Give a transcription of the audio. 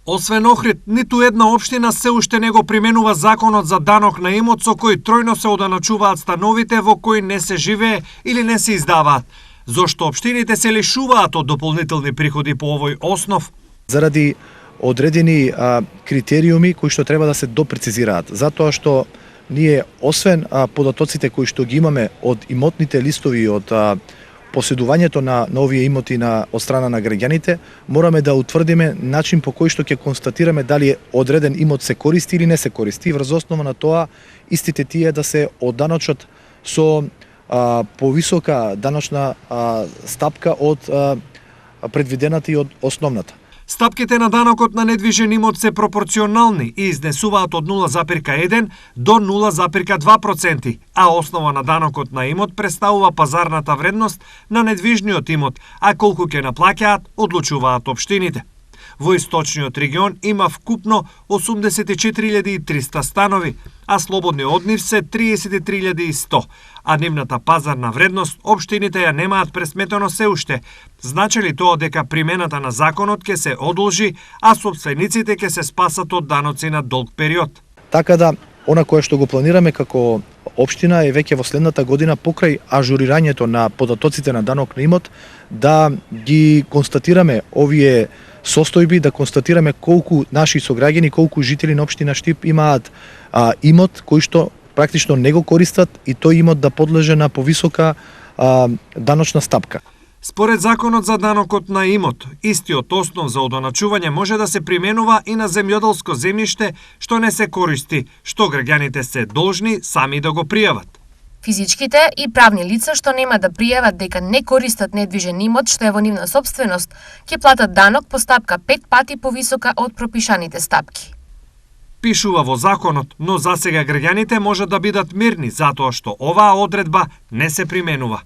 Освен Охрид, ниту една општина се уште не го применува законот за данок на имот со кој тројно се оданачуваат становите во кои не се живее или не се издаваат. Зошто општините се лишуваат од дополнителни приходи по овој основ? Заради одредени критериуми кои што треба да се допрецизираат, затоа што ние освен податоците кои што ги имаме од имотните листови од поседувањето на овие имоти од страна на граѓаните, мораме да утврдиме начин по кој што ќе констатираме дали одреден имот се користи или не се користи. Врз основа на тоа, истите тие да се одданочат со повисока даночна стапка од предвидената и од основната. Стапките на данокот на недвижен имот се пропорционални и изнесуваат од 0,1 до 0,2%, а основа на данокот на имот представува пазарната вредност на недвижниот имот, а колку ќе наплаќаат, одлучуваат општините. Во источниот регион има вкупно 84.300 станови, а слободни од нив се 33.100, а нивната пазарна вредност општините ја немаат пресметено се уште. Значи ли тоа дека примената на законот ќе се одолжи, а сопствениците ќе се спасат од даноци на долг период? Така да, она кое што го планираме како општина е веќе во следната година покрај ажурирањето на податоците на данок на имот да ги констатираме овие состојби, да констатираме колку наши сограѓани, колку жители на општина Штип имаат имот кој што практично не го користат и тој имот да подлежи на повисока даночна стапка. Според законот за данокот на имот, истиот основ за одоначување може да се применува и на земјоделско земјиште што не се користи, што граѓаните се должни сами да го пријават. Физичките и правни лица што нема да пријават дека не користат недвижен имот што е во нивна сопственост, ќе платат данок по стапка 5 пати повисока од пропишаните стапки. Пишува во законот, но засега граѓаните можат да бидат мирни затоа што оваа одредба не се применува.